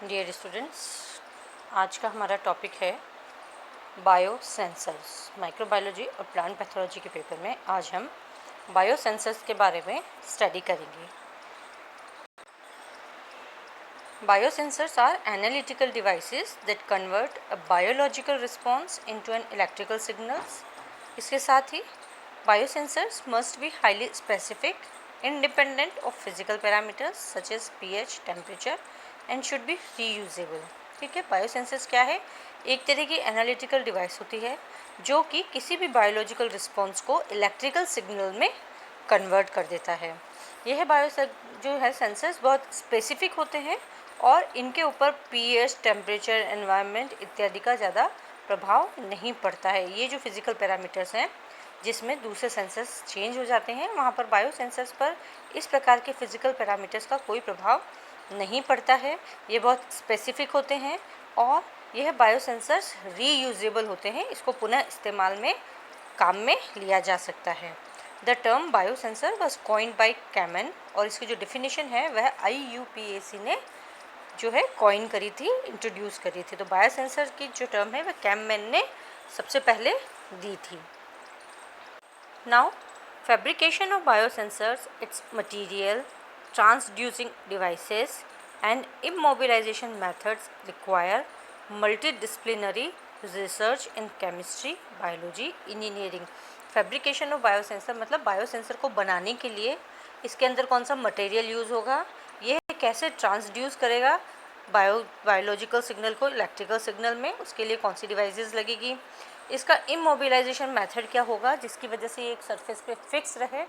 Dear students, आज का हमारा टॉपिक है बायो सेंसर्स। माइक्रोबायोलॉजी और प्लांट पैथोलॉजी के पेपर में आज हम बायो सेंसर्स के बारे में स्टडी करेंगे। Biosensors are analytical devices that convert a biological response into an electrical signals. इसके साथ ही biosensors must be highly specific, independent of physical parameters such as pH, temperature and should be reusable। ठीक है, biosensors क्या है? एक तरह की एनालिटिकल डिवाइस होती है जो कि किसी भी बायोलॉजिकल रिस्पॉन्स को इलेक्ट्रिकल सिग्नल में कन्वर्ट कर देता है। यह जो है सेंसर्स बहुत स्पेसिफिक होते हैं और इनके ऊपर pH, टेम्परेचर, एनवायरनमेंट इत्यादि का ज़्यादा प्रभाव नहीं पड़ता है। ये जो फिज़िकल पैरामीटर्स हैं जिसमें दूसरे सेंसर्स चेंज हो जाते हैं, वहाँ पर बायो सेंसर्स पर इस प्रकार के फिज़िकल पैरामीटर्स का कोई प्रभाव नहीं पड़ता है। ये बहुत स्पेसिफिक होते हैं और यह बायो सेंसर्स रीयूजेबल होते हैं। इसको पुनः इस्तेमाल में काम में लिया जा सकता है। The term biosensor was coined by Cammann और इसकी जो डिफिनीशन है वह IUPAC ने जो है कॉइन करी थी, इंट्रोड्यूस करी थी। तो बायो सेंसर की जो टर्म है वह कैमन ने सबसे पहले दी थी। Now, fabrication of biosensors, its material, transducing devices and immobilization methods require multidisciplinary research in chemistry, biology, engineering। Fabrication of biosensor मतलब बायोसेंसर को बनाने के लिए इसके अंदर कौन सा मटेरियल यूज़ होगा, यह कैसे ट्रांसड्यूस करेगा बायोलॉजिकल सिग्नल को इलेक्ट्रिकल सिग्नल में, उसके लिए कौन सी डिवाइसेस लगेगी, इसका इमोबिलाइजेशन मेथड क्या होगा जिसकी वजह से ये एक सरफेस पे फिक्स रहे।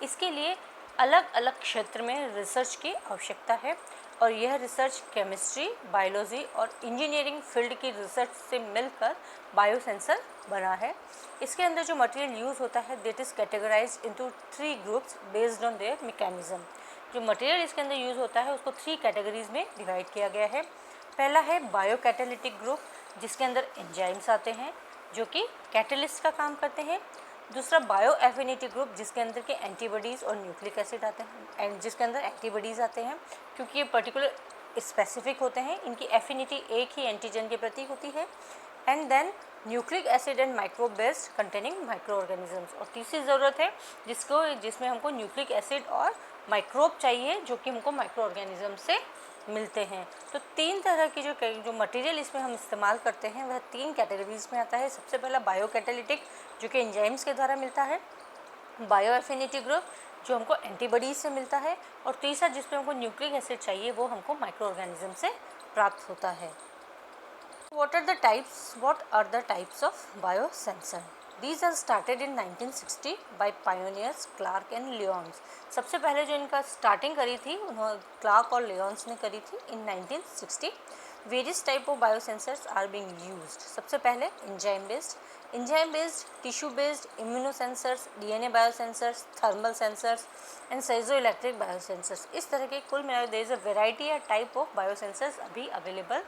इसके लिए अलग अलग क्षेत्र में रिसर्च की आवश्यकता है और यह रिसर्च केमिस्ट्री, बायोलॉजी और इंजीनियरिंग फील्ड की रिसर्च से मिलकर बायोसेंसर बना है। इसके अंदर जो मटेरियल यूज़ होता है that is categorised into 3 groups based on their mechanism. जो मटेरियल इसके अंदर यूज़ होता है उसको 3 कैटेगरीज में डिवाइड किया गया है। पहला है बायो कैटालिटिक ग्रुप जिसके अंदर एंजाइम्स आते हैं जो कि कैटलिस्ट का काम करते हैं। दूसरा बायो एफिनिटी ग्रुप जिसके अंदर के एंटीबॉडीज़ और न्यूक्लिक एसिड आते हैं एंड जिसके अंदर एंटीबॉडीज़ आते हैं क्योंकि ये पर्टिकुलर स्पेसिफिक होते हैं, इनकी एफिनिटी एक ही एंटीजन के प्रति होती है। And then nucleic acid and microbe based containing microorganisms. और तीसरी ज़रूरत है जिसमें हमको न्यूक्लिक एसिड और माइक्रोब चाहिए जो कि हमको माइक्रो ऑर्गेनिज्म से मिलते हैं। तो 3 तरह की जो मटेरियल इसमें हम इस्तेमाल करते हैं वह 3 कैटेगरीज में आता है। सबसे पहला बायो कैटालिटिक जो कि एंजाइम्स के द्वारा मिलता है, बायो एफिनिटी ग्रुप जो हमको एंटीबॉडीज से मिलता है और तीसरा जिसमें हमको न्यूक्लिक एसिड चाहिए वो हमको माइक्रो ऑर्गेनिज्म से प्राप्त होता है। What are the types of biosensor? These are started in 1960 by pioneers Clark and Lyons। सबसे पहले जो इनका स्टार्टिंग करी थी उन्होंने क्लार्क और लियोन्स ने करी थी in 1960। Various type of biosensors are being used. सबसे पहले enzyme based, tissue based, immunosensors, DNA biosensors, thermal sensors and piezo electric biosensors. इस तरह के कुल मिलाकर देयर इज अ वेराइटी या टाइप ऑफ बायोसेंसर्स अभी अवेलेबल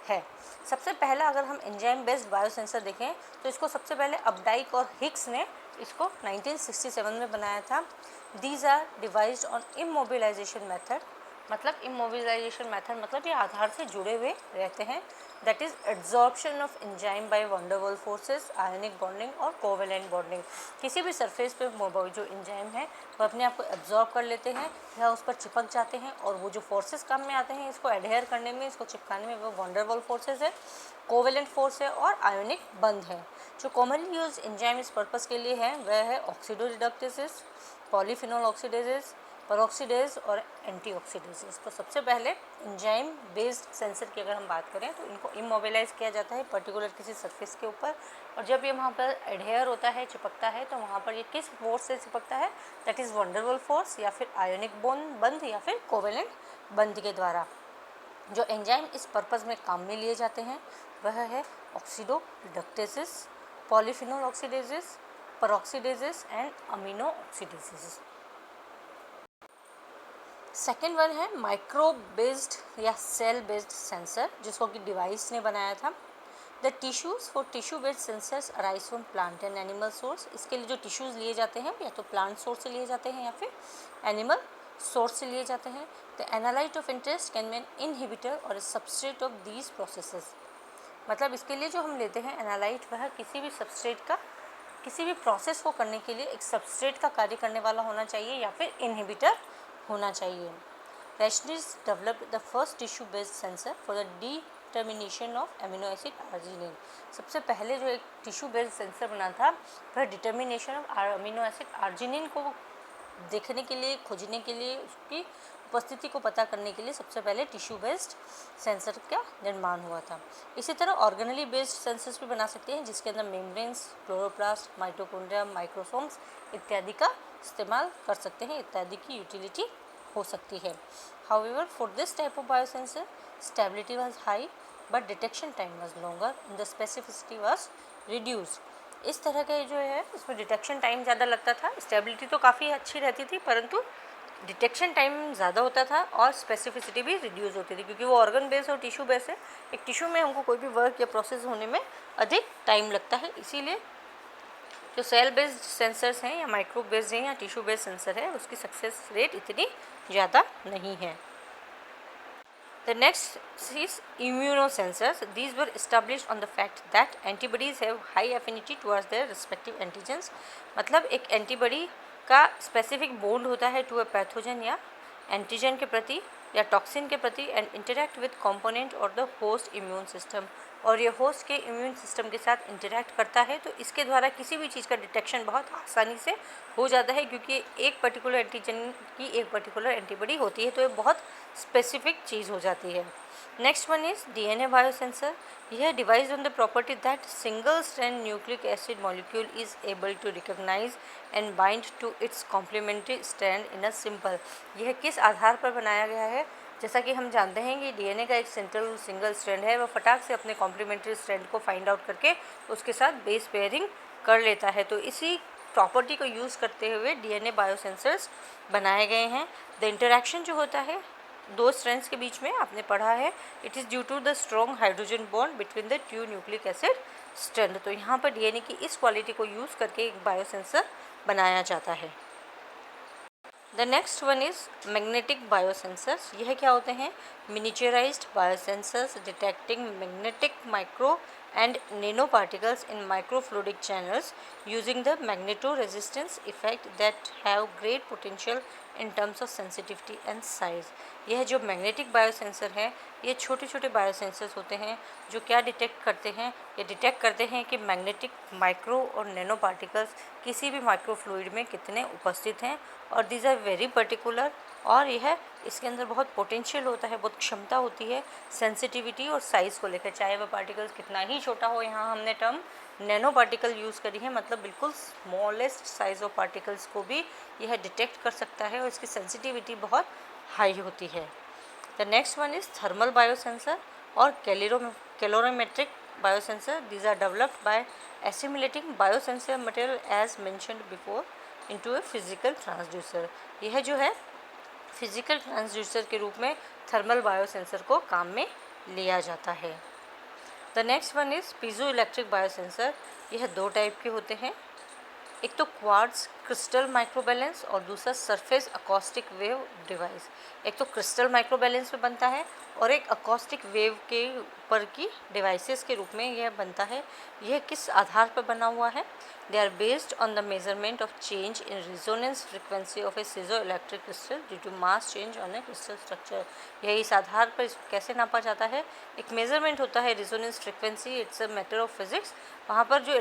है। सबसे पहला अगर हम एंजाइम बेस्ड बायोसेंसर देखें तो इसको सबसे पहले अपडाइक और हिक्स ने इसको 1967 में बनाया था। These are devised on immobilisation method. मतलब इमोबिलाइजेशन मेथड मतलब ये आधार से जुड़े हुए रहते हैं। That is adsorption of enzyme by van der Waals forces, ionic bonding और कोवेलेंट बॉन्डिंग। किसी भी सरफेस पे जो एंजाइम है वो अपने आप को एब्जॉर्ब कर लेते हैं या उस पर चिपक जाते हैं और वो जो फोर्सेस काम में आते हैं इसको एडहेयर करने में, इसको चिपकाने में, वो वैन डर वाल्स फोर्सेस है, कोवेलेंट फोर्स है और आयोनिक बंध है। जो कॉमनली यूज एंजाइम इस पर्पज़ के लिए है वह है ऑक्सीडोरिडक्टेसिस, पॉलीफिनोल ऑक्सीडेजेस, पेरोक्सीडेज और एंटीऑक्सीडेजेस। तो सबसे पहले एंजाइम बेस्ड सेंसर की अगर हम बात करें तो इनको इमोबिलाइज किया जाता है पर्टिकुलर किसी सरफेस के ऊपर और जब ये वहाँ पर एडहेयर होता है, चिपकता है, तो वहाँ पर ये किस फोर्स से चिपकता है, that is van der Waals force या फिर आयोनिक बंध या फिर कोवेलेंट बंध के द्वारा। जो एंजाइम इस पर्पज़ में काम में लिए जाते हैं वह है oxidoreductases, polyphenol oxidases, peroxidases and amino oxidases. Second one है माइक्रोब बेस्ड या सेल बेस्ड सेंसर जिसको कि डिवाइस ने बनाया था। The tissues for tissue based sensors arise from plant and animal source. इसके लिए जो टिश्यूज़ लिए जाते हैं या तो प्लांट सोर्स से लिए जाते हैं या फिर एनिमल सोर्स से लिए जाते हैं। The analyte of interest can be an inhibitor or substrate of these processes. मतलब इसके लिए जो हम लेते हैं एनालाइट, वह किसी भी सबस्ट्रेट का, किसी भी प्रोसेस को करने के लिए एक सबस्ट्रेट का कार्य करने वाला होना चाहिए या फिर इनहिबिटर होना चाहिए। Rajneesh developed the first tissue-based sensor for the determination of amino acid arginine। सबसे पहले जो एक टिश्यू बेस्ड सेंसर बना था वह determination of amino acid arginine को देखने के लिए, खोजने के लिए, उसकी उपस्थिति को पता करने के लिए सबसे पहले टिश्यू बेस्ड सेंसर का निर्माण हुआ था। इसी तरह ऑर्गेनली बेस्ड सेंसर्स भी बना सकते हैं जिसके अंदर मेम्ब्रेन्स, क्लोरोप्लास्ट, माइटोकॉन्ड्रिया, माइक्रोसोम्स इत्यादि का इस्तेमाल कर सकते हैं, इत्यादि की यूटिलिटी हो सकती है। However, for this type of biosensor, stability was high, but detection time was longer and the specificity was reduced। इस तरह के जो है इसमें डिटेक्शन टाइम ज़्यादा लगता था, स्टेबिलिटी तो काफ़ी अच्छी रहती थी परंतु डिटेक्शन टाइम ज़्यादा होता था और स्पेसिफिसिटी भी रिड्यूस होती थी, क्योंकि वो ऑर्गन बेस और टिश्यू बेस है। एक टिश्यू में हमको कोई भी वर्क या प्रोसेस होने में अधिक टाइम लगता है, इसीलिए जो सेल बेस्ड सेंसर्स हैं या माइक्रो बेस्ड हैं या टिश्यू बेस्ड सेंसर है उसकी सक्सेस रेट इतनी ज़्यादा नहीं है। The next is immunosensors. These were established on the fact that antibodies have high affinity towards their respective antigens। मतलब एक एंटीबॉडी का स्पेसिफिक बॉन्ड होता है टू अ पैथोजन या एंटीजन के प्रति या टॉक्सिन के प्रति एंड इंटरैक्ट विद कंपोनेंट और द होस्ट इम्यून सिस्टम, और ये होस्ट के इम्यून सिस्टम के साथ इंटरैक्ट करता है। तो इसके द्वारा किसी भी चीज़ का डिटेक्शन बहुत आसानी से हो जाता है, क्योंकि एक पर्टिकुलर एंटीजन की एक पर्टिकुलर एंटीबॉडी होती है, तो ये बहुत स्पेसिफिक चीज़ हो जाती है। Next one is DNA biosensor. यह device on the property that single strand nucleic acid molecule is able to recognize and bind to its complementary strand in a simple. यह किस आधार पर बनाया गया है? जैसा कि हम जानते हैं कि डीएनए का एक सेंट्रल सिंगल स्ट्रैंड है, वह फटाक से अपने कॉम्प्लीमेंट्री स्ट्रैंड को फाइंड आउट करके उसके साथ बेस पेयरिंग कर लेता है। तो इसी प्रॉपर्टी को यूज़ करते हुए डीएनए बायोसेंसर्स बनाए गए हैं। द इंटरैक्शन जो होता है दो स्ट्रैंड्स के बीच में, आपने पढ़ा है, it is due to the strong hydrogen bond between the two nucleic acid strand. तो यहाँ पर डीएनए की इस क्वालिटी को यूज़ करके एक बायोसेंसर बनाया जाता है। The next one is magnetic biosensors. यह क्या होते हैं? Miniaturized biosensors detecting magnetic micro and nanoparticles in microfluidic channels using the magnetoresistance effect that have great potential in terms of sensitivity and size। यह जो magnetic biosensor है, ये छोटे छोटे बायोसेंसर्स होते हैं जो क्या डिटेक्ट करते हैं? ये डिटेक्ट करते हैं कि मैग्नेटिक माइक्रो और नैनो पार्टिकल्स किसी भी माइक्रोफ्लूइड में कितने उपस्थित हैं, और दीज आर वेरी पर्टिकुलर, और यह इसके अंदर बहुत पोटेंशियल होता है, बहुत क्षमता होती है सेंसिटिविटी और साइज़ को लेकर, चाहे वह पार्टिकल्स कितना ही छोटा हो। यहाँ हमने टर्म नैनो पार्टिकल यूज़ करी है, मतलब बिल्कुल स्मॉलेस्ट साइज़ ऑफ पार्टिकल्स को भी यह डिटेक्ट कर सकता है और इसकी सेंसिटिविटी बहुत हाई होती है। The next one is thermal biosensor और calorimetric biosensor. These are developed by assimilating biosensor material as mentioned before into a physical transducer. यह जो है फिजिकल ट्रांसड्यूसर के रूप में थर्मल बायोसेंसर को काम में लिया जाता है। The next one is piezo electric biosensor. यह दो टाइप के होते हैं, एक तो क्वार्ट्ज क्रिस्टल माइक्रोबैलेंस और दूसरा सरफेस अकॉस्टिक वेव डिवाइस। एक तो क्रिस्टल माइक्रोबैलेंस में बनता है और एक अकॉस्टिक वेव के ऊपर की डिवाइसेस के रूप में यह बनता है। यह किस आधार पर बना हुआ है? They are based on the measurement of change in resonance frequency of a piezo electric crystal due to mass change on a crystal structure. यह इस आधार पर कैसे नापा जाता है? एक मेजरमेंट होता है resonance frequency, it's a matter of physics. वहाँ पर जो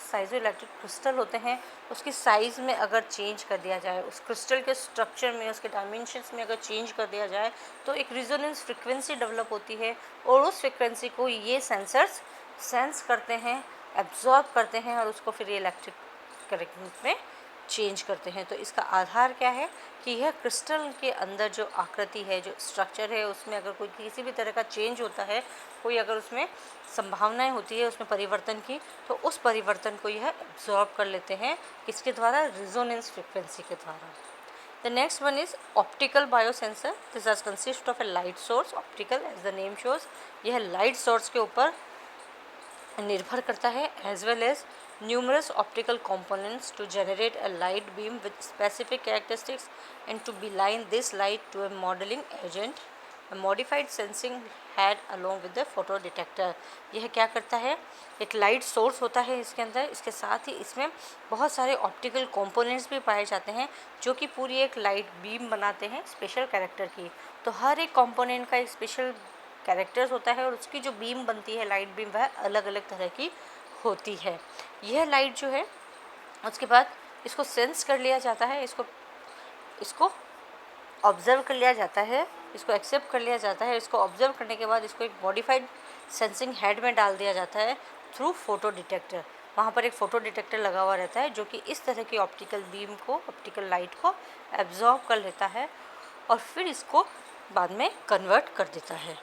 साइजो इलेक्ट्रिक क्रिस्टल होते हैं उसकी साइज़ में अगर चेंज कर दिया जाए, उस क्रिस्टल के स्ट्रक्चर में, उसके डायमेंशंस में अगर चेंज कर दिया जाए तो एक रिजोनेंस फ्रिक्वेंसी डेवलप होती है, और उस फ्रिक्वेंसी को ये सेंसर्स सेंस करते हैं, एब्जॉर्ब करते हैं और उसको फिर इलेक्ट्रिक करंट में चेंज करते हैं। तो इसका आधार क्या है कि यह क्रिस्टल के अंदर जो आकृति है, जो स्ट्रक्चर है, उसमें अगर कोई किसी भी तरह का चेंज होता है, कोई अगर उसमें संभावनाएं होती है उसमें परिवर्तन की, तो उस परिवर्तन को यह एब्जॉर्ब कर लेते हैं, किसके द्वारा? रिजोनेंस फ्रिक्वेंसी के द्वारा। The next one is optical biosensor. This are consist of a light source. Optical as the name shows, यह लाइट सोर्स के ऊपर निर्भर करता है, as well as numerous optical components to generate a light beam with specific characteristics and to beeline this light to a modeling agent, a modified sensing head along with the photo detector। यह क्या करता है, एक light source होता है इसके अंदर, इसके साथ ही इसमें बहुत सारे ऑप्टिकल कंपोनेंट्स भी पाए जाते हैं जो कि पूरी एक लाइट बीम बनाते हैं स्पेशल कैरेक्टर की। तो हर एक कंपोनेंट का एक स्पेशल कैरेक्टर्स होता है और उसकी जो बीम बनती है लाइट बीम वह अलग अलग तरह की होती है। यह लाइट जो है उसके बाद इसको सेंस कर लिया जाता है, इसको ऑब्ज़र्व कर लिया जाता है, इसको एक्सेप्ट कर लिया जाता है। इसको ऑब्ज़र्व करने के बाद इसको एक मॉडिफाइड सेंसिंग हेड में डाल दिया जाता है थ्रू फोटो डिटेक्टर। वहाँ पर एक फ़ोटो डिटेक्टर लगा हुआ रहता है जो कि इस तरह की ऑप्टिकल बीम को, ऑप्टिकल लाइट को एब्जॉर्ब कर लेता है और फिर इसको बाद में कन्वर्ट कर देता है।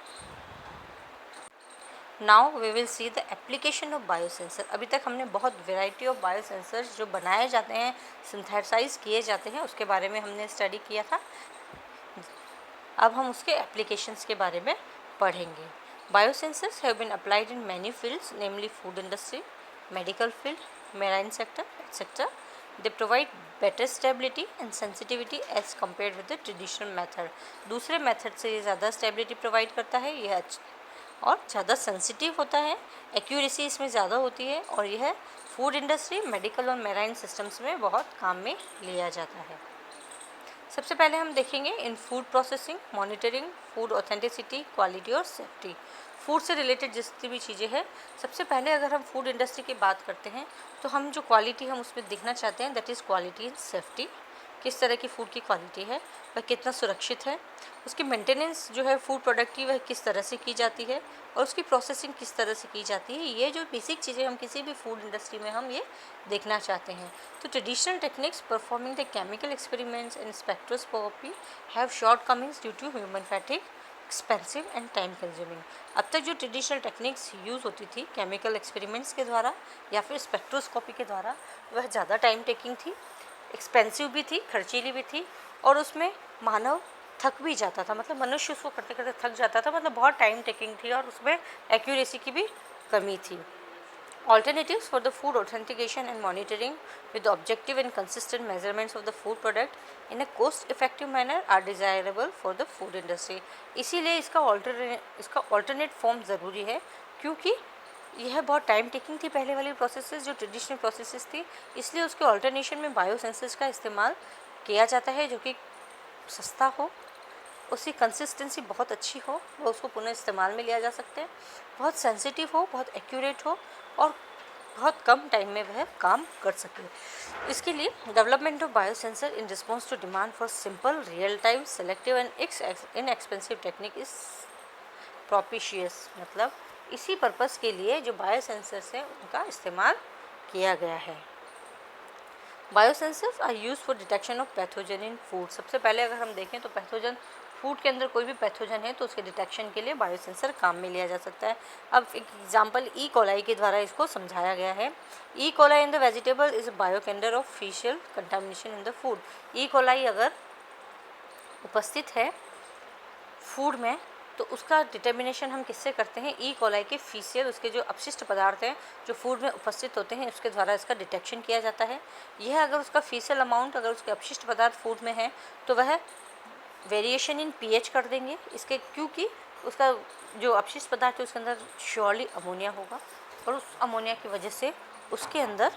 Now we will see the application of biosensor. अभी तक हमने बहुत वेराइटी ऑफ बायोसेंसर्स जो बनाए जाते हैं, सिंथेसाइज किए जाते हैं, उसके बारे में हमने स्टडी किया था। अब हम उसके एप्लीकेशंस के बारे में पढ़ेंगे। Biosensors have been applied in many fields, namely food industry, medical field, marine sector etcetera. They provide better stability and sensitivity as compare with the traditional method. दूसरे मेथड से ये ज़्यादा स्टेबिलिटी प्रोवाइड करता है, यह और ज़्यादा सेंसिटिव होता है, एक्यूरेसी इसमें ज़्यादा होती है और यह फूड इंडस्ट्री, मेडिकल और मेराइन सिस्टम्स में बहुत काम में लिया जाता है। सबसे पहले हम देखेंगे इन food processing, monitoring, food authenticity, quality और सेफ्टी। फूड से रिलेटेड जितनी भी चीज़ें हैं, सबसे पहले अगर हम फूड इंडस्ट्री की बात करते हैं तो हम जो क्वालिटी हम उसमें देखना चाहते हैं that is quality and safety. किस तरह की फ़ूड की क्वालिटी है, वह कितना सुरक्षित है, उसकी मेंटेनेंस जो है फूड प्रोडक्ट की वह किस तरह से की जाती है और उसकी प्रोसेसिंग किस तरह से की जाती है। ये जो बेसिक चीज़ें हम किसी भी फूड इंडस्ट्री में हम ये देखना चाहते हैं। तो traditional techniques performing the chemical experiments and spectroscopy have shortcomings due to human fatigue, expensive and time consuming. अब तक जो ट्रेडिशनल टेक्निक्स यूज़ होती थी केमिकल एक्सपेरिमेंट्स के द्वारा या फिर स्पेक्ट्रोस्कोपी के द्वारा, वह ज़्यादा टाइम टेकिंग थी, एक्सपेंसिव भी थी, खर्चीली भी थी और उसमें मानव थक भी जाता था, मतलब मनुष्य उसको करते करते थक जाता था, मतलब बहुत टाइम टेकिंग थी और उसमें एक्यूरेसी की भी कमी थी। Alternatives for the food authentication and monitoring with the objective and consistent measurements of the food product in a cost-effective manner are desirable for the food industry। इसीलिए इसका alternate form ज़रूरी है क्योंकि यह बहुत टाइम टेकिंग थी पहले वाली प्रोसेसेस जो ट्रेडिशनल प्रोसेसेस थी, इसलिए उसके ऑल्टरनेशन में बायोसेंसर्स का इस्तेमाल किया जाता है जो कि सस्ता हो, उसकी कंसिस्टेंसी बहुत अच्छी हो, वो उसको पुनः इस्तेमाल में लिया जा सकते हैं, बहुत सेंसिटिव हो, बहुत एक्यूरेट हो और बहुत कम टाइम में वह काम कर सके। इसके लिए development of biosensor in response to demand for simple, real time, selective and inexpensive technique is propitious. मतलब इसी पर्पस के लिए जो बायोसेंसर्स हैं उनका इस्तेमाल किया गया है। Biosensors are use for detection of pathogen in food. सबसे पहले अगर हम देखें तो पैथोजन, फूड के अंदर कोई भी पैथोजन है तो उसके डिटेक्शन के लिए बायोसेंसर काम में लिया जा सकता है। अब एक एग्जांपल ई कोलाई के द्वारा इसको समझाया गया है। E coli in the vegetable is a bioindicator of faecal contamination in the food. E coli अगर उपस्थित है फूड में तो उसका डिटर्मिनेशन हम किससे करते हैं, ई कोलाई के फीसियल, उसके जो अपशिष्ट पदार्थ हैं जो फूड में उपस्थित होते हैं उसके द्वारा इसका डिटेक्शन किया जाता है। यह अगर उसका फीसियल अमाउंट, अगर उसके अपशिष्ट पदार्थ फूड में है तो वह वेरिएशन इन पीएच कर देंगे इसके, क्योंकि उसका जो अपशिष्ट पदार्थ है उसके अंदर श्योरली अमोनिया होगा और उस अमोनिया की वजह से उसके अंदर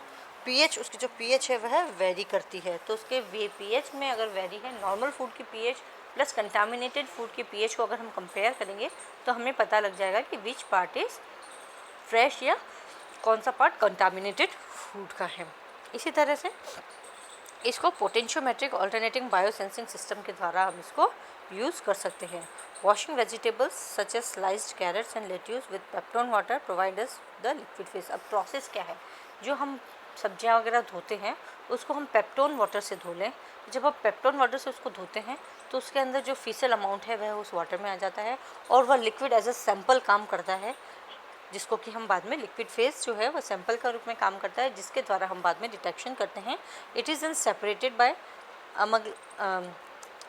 पीएच, उसकी जो पीएच है वह वेरी करती है। तो उसके पीएच में अगर वेरी है, नॉर्मल फूड की पीएच प्लस कंटामिनेटेड फूड के पीएच को अगर हम कंपेयर करेंगे तो हमें पता लग जाएगा कि विच पार्ट इज़ फ्रेश या कौन सा पार्ट कंटामिनेटेड फूड का है। इसी तरह से इसको पोटेंशियोमेट्रिक ऑल्टरनेटिंग बायोसेंसिंग सिस्टम के द्वारा हम इसको यूज़ कर सकते हैं। Washing vegetables such as sliced carrots and lettuce with peptone water provide us the liquid phase. अब प्रोसेस क्या है, जो हम सब्जियां वगैरह धोते हैं उसको हम पेप्टोन वाटर से धो लें। जब आप पेप्टोन वाटर से उसको धोते हैं तो उसके अंदर जो फीसल अमाउंट है वह उस वाटर में आ जाता है और वह लिक्विड एज अ सैंपल काम करता है, जिसको कि हम बाद में लिक्विड फेस जो है वह सैंपल का रूप में काम करता है, जिसके द्वारा हम बाद में डिटेक्शन करते हैं। It is then separated by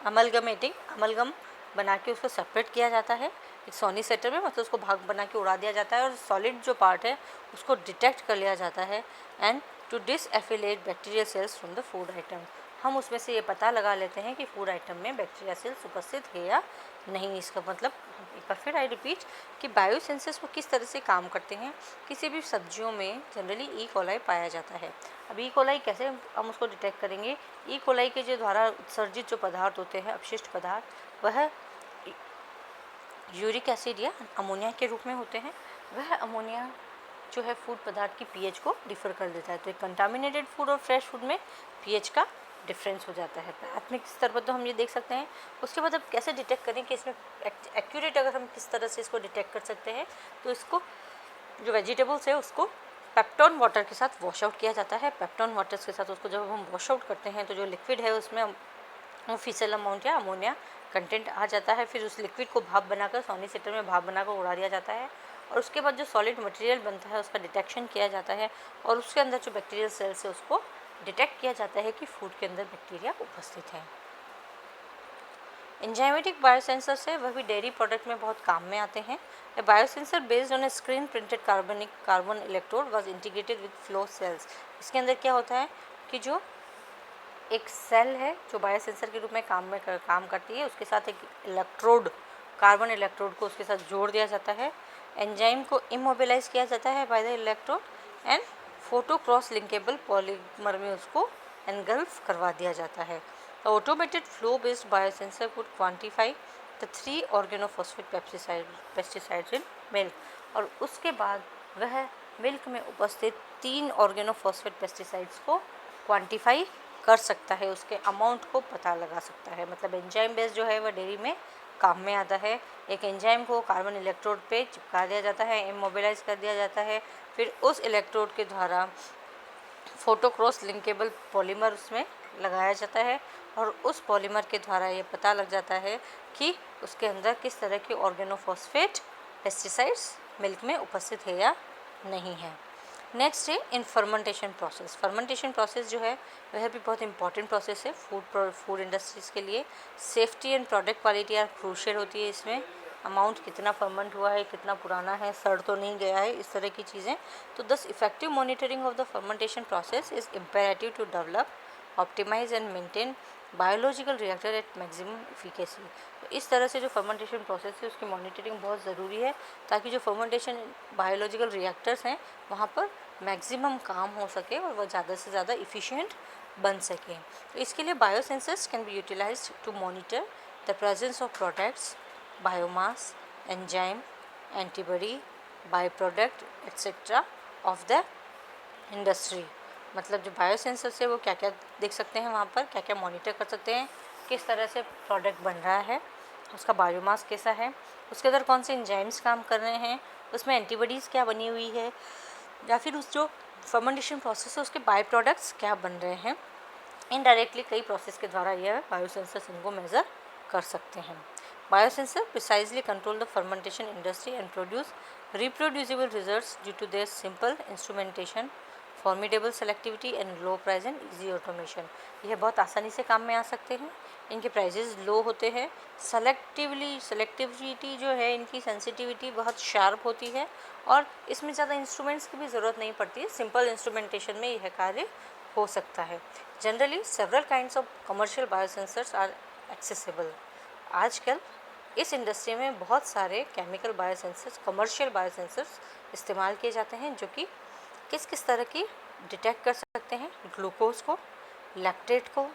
amalgam बना के उसको सेपरेट किया जाता है एक सोनी सेटर में, मतलब उसको भाग बना के उड़ा दिया जाता है और सॉलिड जो पार्ट है उसको डिटेक्ट कर लिया जाता है and to disaffiliate bacterial cells from the food item. हम उसमें से ये पता लगा लेते हैं कि फूड आइटम में बैक्टीरिया सेल्स उपस्थित है या नहीं। इसका मतलब एक बार फिर आई रिपीट कि बायोसेंसर्स वो किस तरह से काम करते हैं। किसी भी सब्जियों में जनरली ई कोलाई पाया जाता है। अब ई कोलाई कैसे हम उसको डिटेक्ट करेंगे? ई कोलाई के जो द्वारा उत्सर्जित जो पदार्थ होते हैं, अपशिष्ट पदार्थ, वह यूरिक एसिड या अमोनिया के रूप में होते हैं। वह अमोनिया जो है फूड पदार्थ की पीएच को डिफर कर देता है। तो एक कंटामिनेटेड फूड और फ्रेश फूड में पीएच का डिफरेंस हो जाता है। प्राथमिक स्तर पर तो हम ये देख सकते हैं। उसके बाद अब कैसे डिटेक्ट करें कि इसमें एक्यूरेट अगर हम किस तरह से इसको डिटेक्ट कर सकते हैं, तो इसको जो वेजिटेबल्स है उसको पेप्टॉन वाटर के साथ वॉश आउट किया जाता है। पेप्टॉन वाटर्स के साथ उसको जब हम वॉश आउट करते हैं तो जो लिक्विड है उसमें ऑफिशियल अमाउंट या अमोनिया कंटेंट आ जाता है। फिर उस लिक्विड को भाप बनाकर सोनी सेटर में भाप बनाकर उड़ा दिया जाता है और उसके बाद जो सॉलिड मटेरियल बनता है उसका डिटेक्शन किया जाता है और उसके अंदर जो बैक्टीरियल सेल्स है उसको डिटेक्ट किया जाता है कि फूड के अंदर बैक्टीरिया उपस्थित है। एंजाइमेटिक बायोसेंसर्स है वह भी डेयरी प्रोडक्ट में बहुत काम में आते हैं। A biosensor based on a screen printed carbon electrode was integrated with flow cells. इसके अंदर क्या होता है कि जो एक सेल है जो बायोसेंसर के रूप में काम करती है, उसके साथ एक इलेक्ट्रोड, कार्बन इलेक्ट्रोड को उसके साथ जोड़ दिया जाता है। एंजाइम को इमोबिलाइज किया जाता है by the electrode and photo cross linkable polymer में उसको एनगल्फ करवा दिया जाता है। The automated flow based biosensor could quantify the 3 organophosphate pesticides in milk. और उसके बाद वह मिल्क में उपस्थित 3 ऑर्गेनोफॉस्फेट पेस्टिसाइड्स को क्वांटिफाई कर सकता है, उसके अमाउंट को पता लगा सकता है। मतलब एंजाइम बेस जो है वह डेयरी में काम में आता है। एक एंजाइम को कार्बन इलेक्ट्रोड पे चिपका दिया जाता है, इमोबिलाइज कर दिया जाता है, फिर उस इलेक्ट्रोड के द्वारा फोटोक्रॉस लिंकेबल पॉलीमर उसमें लगाया जाता है और उस पॉलीमर के द्वारा ये पता लग जाता है कि उसके अंदर किस तरह के ऑर्गेनोफॉस्फेट पेस्टिसाइड्स मिल्क में उपस्थित है या नहीं है। नेक्स्ट है in fermentation process. Fermentation process जो है वह भी बहुत इंपॉर्टेंट प्रोसेस है फूड इंडस्ट्रीज़ के लिए। Safety and product quality are crucial होती है इसमें। अमाउंट कितना फर्मेंट हुआ है, कितना पुराना है, सड़ तो नहीं गया है, इस तरह की चीज़ें। तो thus effective monitoring of the fermentation process is imperative to develop, optimise and maintain biological reactor at maximum efficacy. तो इस तरह से जो फर्मेंटेशन प्रोसेस है उसकी मॉनिटरिंग बहुत ज़रूरी है ताकि जो फर्मेंटेशन बायोलॉजिकल रिएक्टर्स हैं वहाँ पर मैक्सिमम काम हो सके और वह ज़्यादा से ज़्यादा इफ़िशिएंट बन सके। तो इसके लिए biosensors can be utilised to monitor the presence of products, biomass, enzyme, antibody, by product etcetera of the industry. मतलब जो बायोसेंसर्स है वो क्या क्या देख सकते हैं, वहाँ पर क्या क्या मॉनिटर कर सकते हैं, किस तरह से प्रोडक्ट बन रहा है, उसका बायोमास कैसा है, उसके अंदर कौन से एंजाइम्स काम कर रहे हैं, उसमें एंटीबॉडीज़ क्या बनी हुई है, या फिर उस जो फर्मेंटेशन प्रोसेस है उसके बाय प्रोडक्ट्स क्या बन रहे हैं। इनडायरेक्टली कई प्रोसेस के द्वारा यह बायोसेंसर्स इनको मेज़र कर सकते हैं। Biosensor precisely control the fermentation industry and produce reproducible results due to their simple instrumentation, formidable selectivity and low price and easy automation. यह बहुत आसानी से काम में आ सकते हैं, इनके प्राइजेज लो होते हैं, सेलेक्टिविटी जो है इनकी सेंसिटिविटी बहुत शार्प होती है और इसमें ज़्यादा इंस्ट्रूमेंट्स की भी ज़रूरत नहीं पड़ती है। सिंपल इंस्ट्रूमेंटेशन में यह कार्य हो सकता है। Generally several kinds of commercial biosensors are accessible. आजकल इस इंडस्ट्री में बहुत सारे केमिकल बायोसेंसर्स, कमर्शियल बायोसेंसर्स इस्तेमाल किए जाते हैं जो कि किस किस तरह की डिटेक्ट कर सकते हैं, ग्लूकोज को, लैक्टेट को,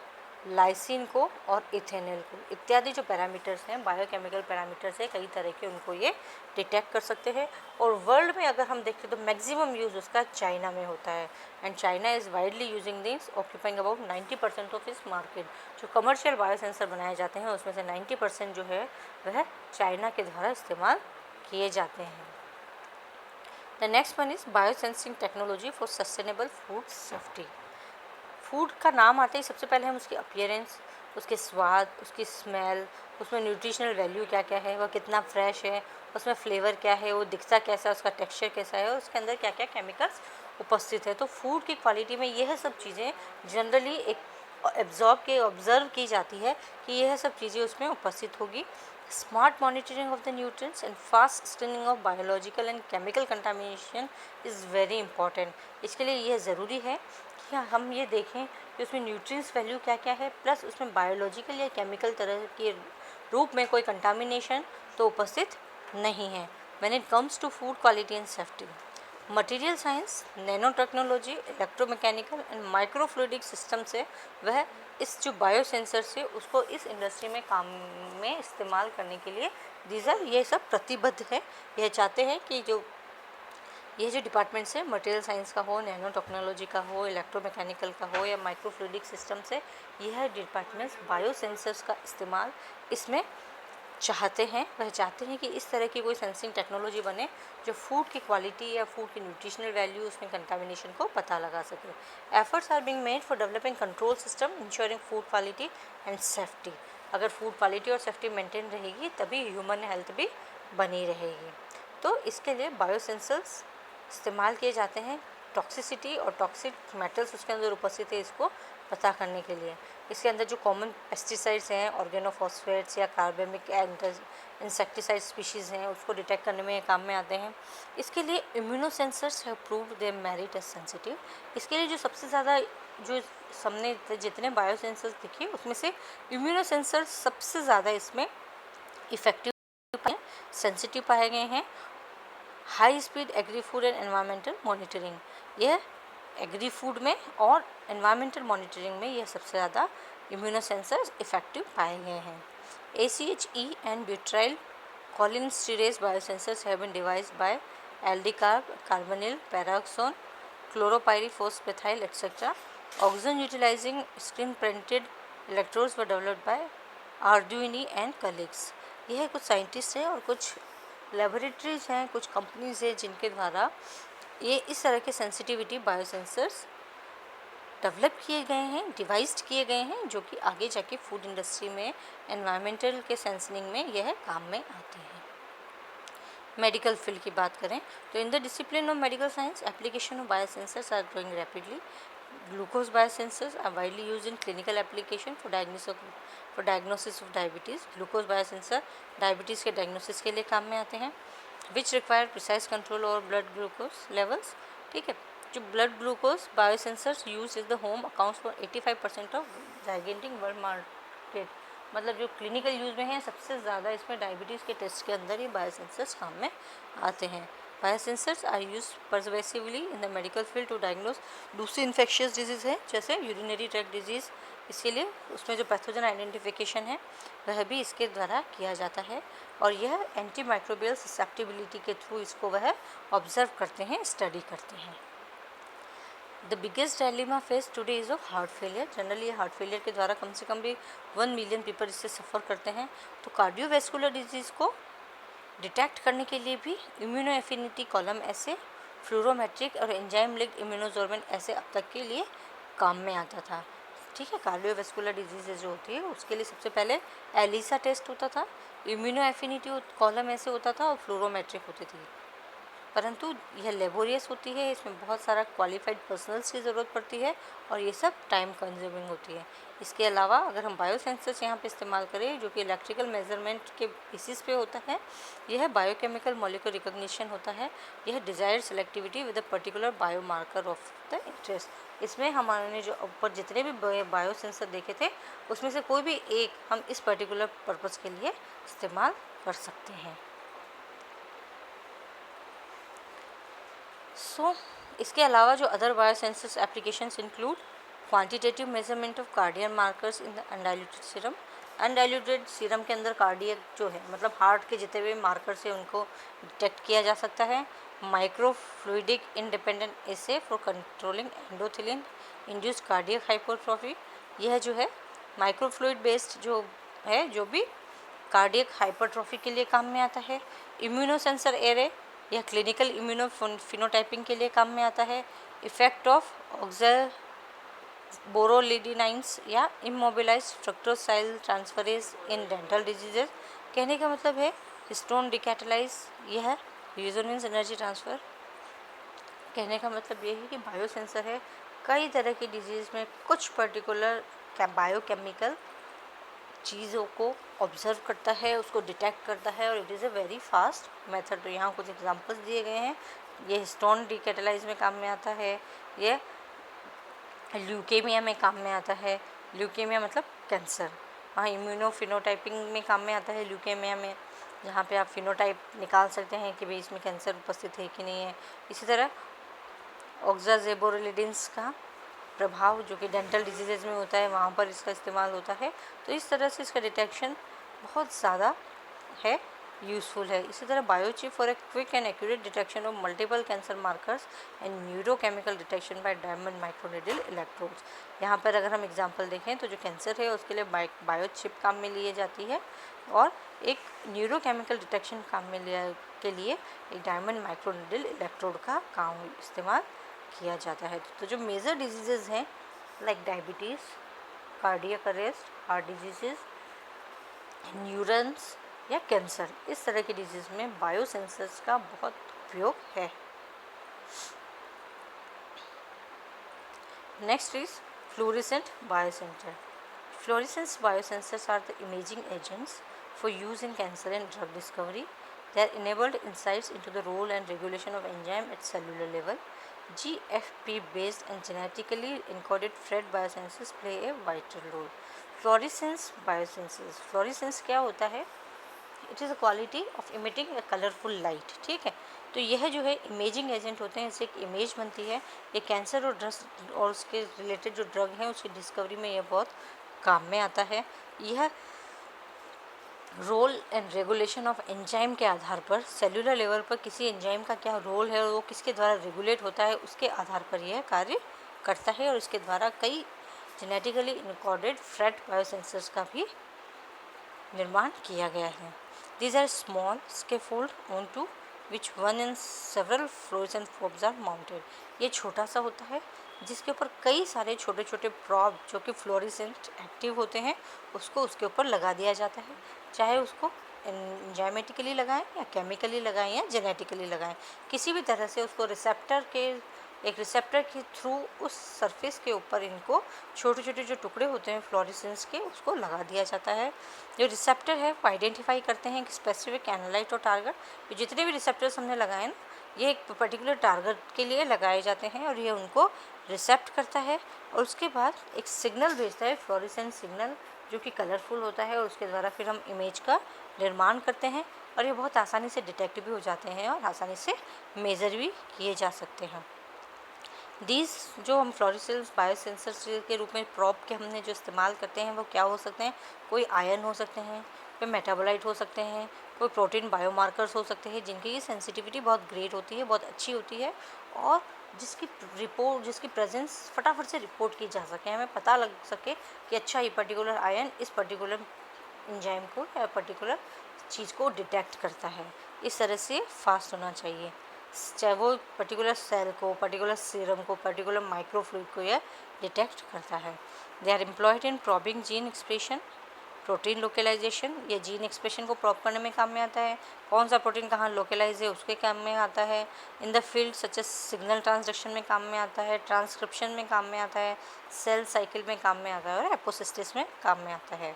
लाइसिन को और इथेनॉल को इत्यादि जो पैरामीटर्स हैं, बायोकेमिकल पैरामीटर्स है, कई तरह के उनको ये डिटेक्ट कर सकते हैं। और वर्ल्ड में अगर हम देखें तो मैक्सिमम यूज़ उसका चाइना में होता है and China is widely using this, occupying about 90% of इस मार्केट। जो कमर्शियल बायोसेंसर बनाए जाते हैं उसमें से 90% जो है वह चाइना के द्वारा इस्तेमाल किए जाते हैं। The next one is biosensing technology for sustainable food safety. Food का नाम आते ही सबसे पहले हम उसकी अपीयरेंस, उसके स्वाद, उसकी स्मेल, उसमें न्यूट्रिशनल वैल्यू क्या क्या है, वह कितना फ्रेश है, उसमें फ्लेवर क्या है, वो दिखता कैसा है, उसका टेक्सचर कैसा है, उसके अंदर क्या क्या केमिकल्स उपस्थित है। तो फूड की क्वालिटी में यह सब चीज़ें जनरली एक ऑब्ज़र्व की जाती है कि यह सब चीज़ें उसमें उपस्थित होगी। Smart monitoring of the nutrients and fast screening of biological and chemical contamination is very important. इसके लिए यह ज़रूरी है कि हम ये देखें कि उसमें न्यूट्रिएंट्स वैल्यू क्या क्या है, प्लस उसमें बायोलॉजिकल या केमिकल तरह के रूप में कोई कंटामिनेशन तो उपस्थित नहीं है. When it comes to food quality and safety, material science, nano technology, electromechanical and microfluidic system से वह इस जो बायो सेंसर से उसको इस इंडस्ट्री में काम में इस्तेमाल करने के लिए ये सब प्रतिबद्ध है. यह चाहते हैं कि ये जो डिपार्टमेंट्स है, मटेरियल साइंस का हो, नैनो टेक्नोलॉजी का हो, इलेक्ट्रोमैकेनिकल का हो या माइक्रोफ्लूइडिक सिस्टम से, यह डिपार्टमेंट्स बायो सेंसर्स का इस्तेमाल इसमें चाहते हैं. वह चाहते हैं कि इस तरह की कोई सेंसिंग टेक्नोलॉजी बने जो फूड की क्वालिटी या फूड की न्यूट्रिशनल वैल्यू, उसमें कंटामिनेशन को पता लगा सके. Efforts are being made for developing control system ensuring food quality and safety. अगर फूड क्वालिटी और सेफ्टी मेंटेन रहेगी तभी ह्यूमन हेल्थ भी बनी रहेगी. तो इसके लिए बायोसेंसर्स इस्तेमाल किए जाते हैं टॉक्सिसिटी और टॉक्सिक मेटल्स उसके अंदर उपस्थित है इसको पता करने के लिए. इसके अंदर जो कॉमन पेस्टिसाइड्स हैं, ऑर्गेनोफॉस्फेट्स या कार्बेमिक इंसेक्टिसाइड स्पीशीज़ हैं, उसको डिटेक्ट करने में काम में आते हैं. इसके लिए immunosensors have proved their merit as sensitive. इसके लिए जो सबसे ज़्यादा जो सामने जितने बायो सेंसर्स दिखे उसमें से इम्यूनो सेंसर्स सबसे ज़्यादा इसमें इफ़ेक्टिव सेंसिटिव पाए गए हैं. High speed agri food and environmental monitoring, यह एग्री फूड में और एनवायरमेंटल मॉनिटरिंग में यह सबसे ज़्यादा इम्यूनो सेंसर्स इफेक्टिव पाए गए हैं. ACHE and butyryl cholinesterase biosensors have been devised by aldicarb, carbonyl, paraxone, chloropyrifosfathyl, etc. Oxygen utilizing screen printed electrodes were developed by Arduini and colleagues. यह कुछ साइंटिस्ट हैं और कुछ लेबोरेटरीज हैं, कुछ कंपनीज हैं जिनके द्वारा ये इस तरह के सेंसिटिविटी बायोसेंसर्स डेवलप किए गए हैं, डिवाइस्ड किए गए हैं, जो कि आगे जाके फूड इंडस्ट्री में एनवायरमेंटल के सेंसिंग में यह काम में आते हैं. मेडिकल फील्ड की बात करें तो in the discipline of medical science application of biosensors are growing rapidly. Glucose biosensors are widely used in clinical application for diagnosis of diabetes. Glucose biosensor diabetes के डायग्नोसिस के लिए काम में आते हैं. Which require precise control over blood glucose levels. ठीक है, जो blood glucose biosensors use is the home accounts for 85% of gigantic world market. मतलब जो क्लिनिकल यूज़ में है सबसे ज़्यादा इसमें डायबिटीज़ के टेस्ट के अंदर ही बायोसेंसर्स काम में आते हैं. Biosensors are use pervasively in the medical field to diagnose दूसरी इन्फेक्शियस डिजीज़ है जैसे यूरिनरी ट्रैक्ट डिजीज़. इसके लिए उसमें जो पैथोजन आइडेंटिफिकेशन है वह भी इसके द्वारा किया जाता है और यह एंटी माइक्रोबियल ससेप्टिबिलिटी के थ्रू इसको वह ऑब्जर्व करते हैं, स्टडी करते हैं. The biggest dilemma face today is of heart failure. Generally heart failure के द्वारा कम से कम भी 1 मिलियन पीपल इससे सफ़र करते हैं. तो कार्डियोवैस्कुलर डिजीज़ को डिटेक्ट करने के लिए भी इम्यूनो एफिनिटी कॉलम ऐसे, फ्लोरोमेट्रिक और एंजाइम लिंक्ड इम्यूनोसॉर्बेंट ऐसे अब तक के लिए काम में आता था. ठीक है, कार्डियोवैस्कुलर डिजीज़ जो होती है उसके लिए सबसे पहले एलिसा टेस्ट होता था, इम्यूनो एफिनिटी कॉलम ऐसे होता था और फ्लोरोमेट्रिक होती थी. परंतु यह लेबोरियस होती है, इसमें बहुत सारा क्वालिफाइड पर्सनल्स की ज़रूरत पड़ती है और ये सब टाइम कंज्यूमिंग होती है. इसके अलावा अगर हम बायोसेंसर्स यहाँ पे इस्तेमाल करें जो कि इलेक्ट्रिकल मेजरमेंट के बेसिस पे होता है, यह बायोकेमिकल मॉलिक्यूलर रिकॉग्निशन होता है. यह desired selectivity with a particular biomarker of the interest. इसमें हमारे जो ऊपर जितने भी बायोसेंसर देखे थे उसमें से कोई भी एक हम इस पर्टिकुलर पर्पज़ के लिए इस्तेमाल कर सकते हैं. इसके अलावा जो other biosensors applications include quantitative measurement of cardiac markers in the undiluted serum. Undiluted serum के अंदर कार्डियक जो है मतलब हार्ट के जितने भी मार्कर्स हैं उनको डिटेक्ट किया जा सकता है. Microfluidic independent assay for controlling endothelin induced cardiac hypertrophy. यह जो है माइक्रोफ्लूइड बेस्ड जो है जो भी कार्डियक हाइपरट्रॉफी के लिए काम में आता है. इम्यूनो सेंसर एरे यह क्लिनिकल इम्यूनो फिनोटाइपिंग के लिए काम में आता है. इफेक्ट ऑफ ऑक्सैबोरोलिडिनाइंस या immobilize fructosyl transferase in dental diseases. कहने का मतलब है हिस्टोन डिकैटलाइज, यह रीजन मीन्स एनर्जी ट्रांसफ़र. कहने का मतलब ये है कि बायोसेंसर है कई तरह की डिजीज़ में कुछ पर्टिकुलर बायोकेमिकल चीज़ों को ऑब्जर्व करता है, उसको डिटेक्ट करता है, और it is a very fast method. तो यहाँ कुछ एग्जांपल्स दिए गए हैं। ये हिस्टोन डीकेटालाइज में काम में आता है, ये ल्यूकेमिया में काम में आता है। ल्यूकेमिया मतलब कैंसर, वहाँ इम्यूनोफिनोटाइपिंग में काम में आता है ल्यूकेमिया में, जहाँ पे आप फिनोटाइप निकाल सकते हैं कि भाई इसमें कैंसर उपस्थित है कि नहीं है। इसी तरह ऑक्साजेबोरिलिडिन्स का प्रभाव जो कि डेंटल डिजीज़ में होता है, वहाँ पर इसका इस्तेमाल होता है। तो इस तरह से इसका डिटेक्शन बहुत ज़्यादा है, यूज़फुल है। इसी तरह biochip for a quick and accurate detection of multiple cancer markers and neurochemical detection bye diamond microneedle electrodes. यहाँ पर अगर हम एग्जांपल देखें तो जो कैंसर है उसके लिए बायोचिप काम में लिए जाती है, और एक न्यूरोकेमिकल डिटेक्शन काम में के लिए एक डायमंड माइक्रोनीडल इलेक्ट्रोड का काम इस्तेमाल किया जाता है। तो जो मेजर डिजीज़ हैं like diabetes, cardiac arrest, heart disease, neurons या कैंसर, इस तरह की डिजीज़ में बायोसेंसर्स का बहुत उपयोग है। Next is fluorescent biosensor. Fluorescence biosensors are the imaging agents for use in cancer and drug discovery. They are enabled insights into the role and regulation of enzyme at cellular level. GFP based and genetically encoded FRET biosensors play a vital role. Fluorescence biosensors, fluorescence क्या होता है? It is a quality of emitting a colourful light. ठीक है, तो यह जो है imaging agent होते हैं, इससे एक इमेज बनती है। ये कैंसर और ड्रग्स और उसके रिलेटेड जो ड्रग हैं उसकी डिस्कवरी में यह बहुत काम में आता है। यह role and regulation of enzyme के आधार पर, सेलुलर लेवल पर किसी एंजाइम का क्या रोल है और वो किसके द्वारा रेगुलेट होता है, उसके आधार पर यह कार्य करता है। और इसके द्वारा कई जेनेटिकली इनकोडेड फ्रेट बायोसेंसर्स का भी निर्माण किया गया है। These are small scaffold onto which one and several fluorescent probes are mounted. ये छोटा सा होता है जिसके ऊपर कई सारे छोटे छोटे प्रॉब जो कि फ्लोरेसेंट एक्टिव होते हैं उसको उसके ऊपर लगा दिया जाता है, चाहे उसको एंजाइमेटिकली लगाएं या केमिकली लगाएं या जेनेटिकली लगाएं, किसी भी तरह से उसको एक रिसेप्टर के थ्रू उस सरफेस के ऊपर इनको छोटे छोटे जो टुकड़े होते हैं फ्लोरेसेंस के उसको लगा दिया जाता है। जो रिसेप्टर है वो आइडेंटिफाई करते हैं कि स्पेसिफिक एनालाइट और टारगेट, जितने भी रिसेप्टर्स हमने लगाए ना ये एक पर्टिकुलर टारगेट के लिए लगाए जाते हैं और ये उनको रिसेप्ट करता है और उसके बाद एक सिग्नल भेजता है, फ्लोरेसेंट सिग्नल, जो कि कलरफुल होता है और उसके द्वारा फिर हम इमेज का निर्माण करते हैं और ये बहुत आसानी से डिटेक्ट भी हो जाते हैं और आसानी से मेज़र भी किए जा सकते हैं। दीज जो हम फ्लोरेसेंस बायोसेंसर्स के रूप में प्रॉप के हमने जो इस्तेमाल करते हैं वो क्या हो सकते हैं? कोई आयन हो सकते हैं, कोई मेटाबोलाइट हो सकते हैं, कोई प्रोटीन बायोमार्कर्स हो सकते हैं जिनकी सेंसिटिविटी बहुत ग्रेट होती है, बहुत अच्छी होती है और जिसकी प्रेजेंस फटाफट से रिपोर्ट की जा सके, हमें पता लग सके कि अच्छा ये पर्टिकुलर आयन इस पर्टिकुलर एंजाइम को या पर्टिकुलर चीज़ को डिटेक्ट करता है। इस तरह से फास्ट होना चाहिए, चाहे वो पर्टिकुलर सेल को, पर्टिकुलर सीरम को, पर्टिकुलर माइक्रोफ्लूइड को यह डिटेक्ट करता है। They are employed in probing gene expression, protein localisation, ये जीन एक्सप्रेशन को प्रॉप करने में काम में आता है, कौन सा प्रोटीन कहाँ लोकलाइज है उसके काम में आता है। In the field such as signal transduction में काम में आता है, ट्रांसक्रिप्शन में काम में आता है, सेल साइकिल में काम में आता है और एपोसिस्टिस में काम में आता है।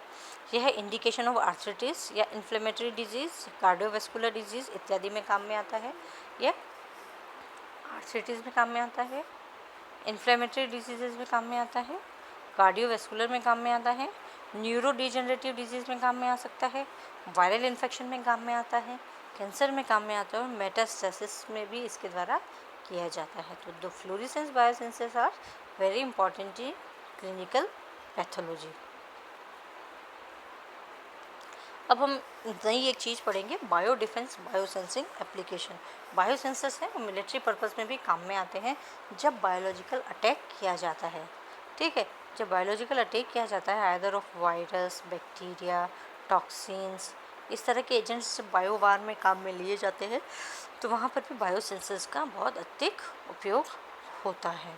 यह इंडिकेशन ऑफ आर्थराइटिस या इन्फ्लेमेटरी डिजीज़, कार्डियोवैस्कुलर डिजीज़ इत्यादि में काम में आता है। यह आर्थराइटिस में काम में आता है, इन्फ्लेमेटरी डिजीज़ में काम में आता है, कार्डियोवैस्कुलर में काम में आता है, न्यूरो डिजेनरेटिव डिजीज़ में काम में आ सकता है, वायरल इन्फेक्शन में काम में आता है, कैंसर में काम में आता है और मेटास्टेसिस में भी इसके द्वारा किया जाता है। तो the fluorescence biosensors are very important in clinical pathology. अब हम नई एक चीज़ पढ़ेंगे, biodefence biosensing application. Biosensors हैं मिलिट्री पर्पस में भी काम में आते हैं जब बायोलॉजिकल अटैक किया जाता है। ठीक है, जब बायोलॉजिकल अटैक किया जाता है either of virus, bacteria, toxins, इस तरह के एजेंट्स जब बायोवार में काम में लिए जाते हैं तो वहाँ पर भी बायोसेंसर्स का बहुत अधिक उपयोग होता है।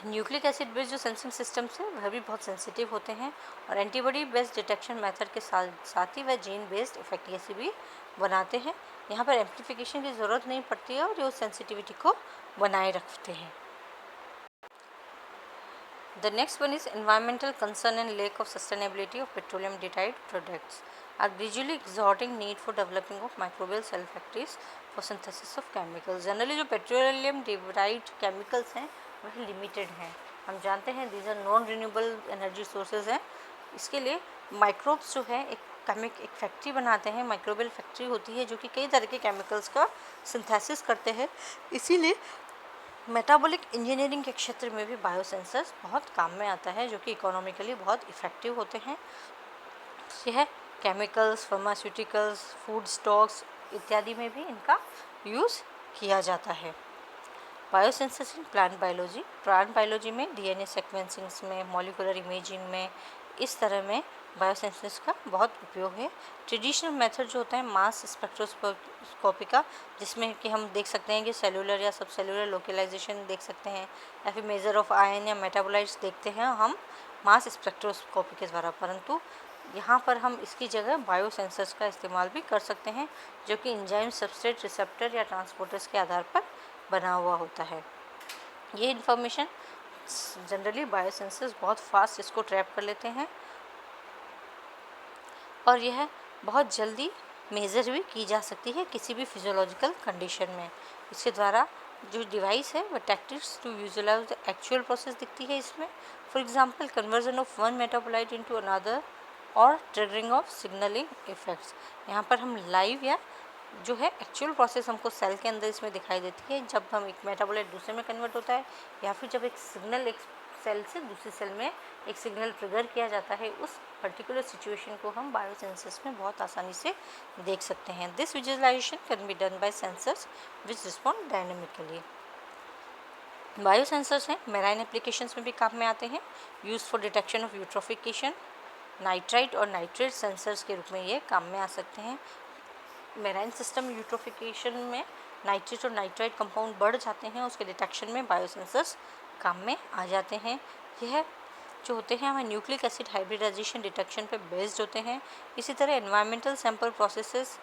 न्यूक्लिक एसिड बेस्ड जो सेंसिंग सिस्टम्स हैं वह भी बहुत सेंसिटिव होते हैं और एंटीबॉडी बेस्ड डिटेक्शन मेथड के साथ ही वह जीन बेस्ड इफेक्टियसी भी बनाते हैं। यहाँ पर एम्प्लीफिकेशन की ज़रूरत नहीं पड़ती है और ये उस सेंसिटिविटी को बनाए रखते हैं। The next one is environmental concern and lack of sustainability of petroleum derived products are gradually exhorting need for developing of microbial cell factories for synthesis of chemicals. Generally जो पेट्रोलियम डिराइव्ड केमिकल्स हैं वह limited हैं. हम जानते हैं these are non renewable energy sources हैं. इसके लिए माइक्रोब्स जो है एक फैक्ट्री बनाते हैं, माइक्रोबियल फैक्ट्री होती है जो कि कई तरह के केमिकल्स का सिंथेसिस करते हैं. इसीलिए मेटाबॉलिक इंजीनियरिंग के क्षेत्र में भी बायोसेंसर्स बहुत काम में आता है, जो कि इकोनॉमिकली बहुत इफ़ेक्टिव होते हैं. यह केमिकल्स, फार्मास्यूटिकल्स, फूड स्टॉक्स इत्यादि में भी इनका यूज़ किया जाता है. बायोसेंसर्स इन प्लांट बायोलॉजी में डीएनए सीक्वेंसिंग्स में, मॉलिक्यूलर इमेजिंग में, इस तरह में बायोसेंसर्स का बहुत उपयोग है. ट्रेडिशनल मेथड जो होता है मास स्पेक्ट्रोस्कोपी का, जिसमें कि हम देख सकते हैं कि सेलुलर या सब सेलुलर लोकलाइजेशन देख सकते हैं, या फिर मेजर ऑफ आयन या मेटाबोलाइट्स देखते हैं हम मास स्पेक्ट्रोस्कोपी के द्वारा. परंतु यहाँ पर हम इसकी जगह बायोसेंसर्स का इस्तेमाल भी कर सकते हैं, जो कि एंजाइम, सबस्ट्रेट, रिसेप्टर या ट्रांसपोर्टर्स के आधार पर बना हुआ होता है. ये इन्फॉर्मेशन जनरली बायोसेंसर्स बहुत फास्ट इसको ट्रैप कर लेते हैं और यह बहुत जल्दी मेज़र भी की जा सकती है किसी भी फिजियोलॉजिकल कंडीशन में. इसके द्वारा जो डिवाइस है वह tactics to visualise the actual process दिखती है इसमें. For example conversion of one metabolite into another और ट्रिगरिंग ऑफ सिग्नलिंग इफेक्ट्स. यहाँ पर हम लाइव या जो है एक्चुअल प्रोसेस हमको सेल के अंदर इसमें दिखाई देती है, जब हम एक मेटाबोलाइट दूसरे में कन्वर्ट होता है, या फिर जब एक सिग्नल एक सेल से दूसरी सेल में एक सिग्नल ट्रिगर किया जाता है. उस पर्टिकुलर सिचुएशन को हम बायोसेंसर्स में बहुत आसानी से देख सकते हैं. This visualisation can be done by sensors which respond dynamically. Biosensors हैं मेराइन एप्लीकेशंस में भी काम में आते हैं. Use for detection of eutrophication, nitrite और नाइट्रेट सेंसर्स के रूप में ये काम में आ सकते हैं. मेराइन सिस्टम यूट्रोफिकेशन में नाइट्रेट और नाइट्राइट कंपाउंड बढ़ जाते हैं, उसके डिटेक्शन में बायोसेंसर्स काम में आ जाते हैं. यह जो होते हैं हमें न्यूक्लिक एसिड हाइब्रिडाइजेशन डिटेक्शन पे बेस्ड होते हैं. इसी तरह एनवायरमेंटल सैंपल प्रोसेसेस,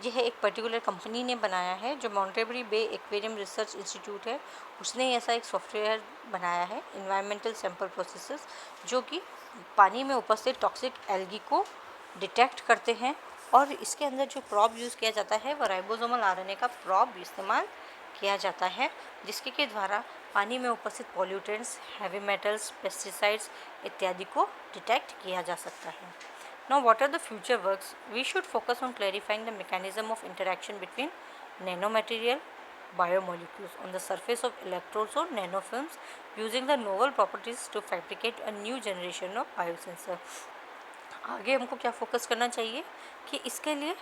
यह एक पर्टिकुलर कंपनी ने बनाया है जो मॉन्टेबरी बे एक्वेरियम रिसर्च इंस्टीट्यूट है, उसने ऐसा एक सॉफ्टवेयर बनाया है एनवायरमेंटल सैंपल प्रोसेसेस, जो कि पानी में उपस्थित टॉक्सिक एल्गी को डिटेक्ट करते हैं. और इसके अंदर जो प्रॉब यूज़ किया जाता है वह राइबोसोमल आरएनए का प्रॉब इस्तेमाल किया जाता है, जिसके के द्वारा पानी में उपस्थित पॉल्यूटेंट्स, हैवी मेटल्स, पेस्टिसाइड्स इत्यादि को डिटेक्ट किया जा सकता है. Now what are the future works? We should focus on clarifying the mechanism of interaction between nanomaterial biomolecules on the surface of electrodes or nanofilms using the novel properties to fabricate a new generation of biosensor. आगे हमको क्या focus करना चाहिए कि इसके लिए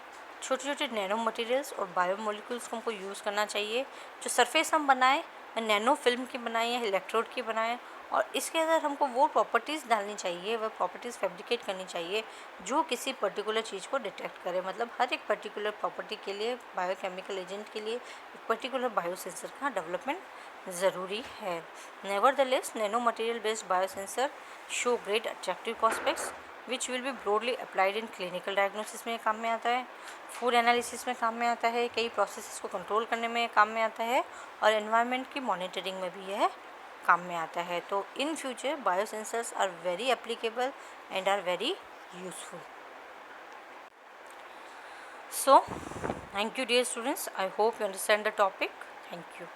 छोटे छोटे नैनो मटेरियल्स और बायोमोलिक्यूल्स को हमको यूज़ करना चाहिए. जो सरफेस हम बनाएं नैनो फिल्म की बनाएं या इलेक्ट्रोड की बनाएं, और इसके अंदर हमको वो प्रॉपर्टीज़ डालनी चाहिए, वह प्रॉपर्टीज़ फैब्रिकेट करनी चाहिए जो किसी पर्टिकुलर चीज़ को डिटेक्ट करे. मतलब हर एक पर्टिकुलर प्रॉपर्टी के लिए, बायोकेमिकल एजेंट के लिए एक पर्टिकुलर बायोसेंसर का डेवलपमेंट ज़रूरी है. Nevertheless nano material based biosensor show great attractive prospects which will be broadly applied in clinical diagnosis में काम में आता है, फूड एनालिसिस में काम में आता है, कई प्रोसेसेस को कंट्रोल करने में काम में आता है, और एनवायरनमेंट की मॉनिटरिंग में भी यह काम में आता है. तो in future biosensors are very applicable and are very useful. So thank you dear students, I hope you understand the topic. Thank you.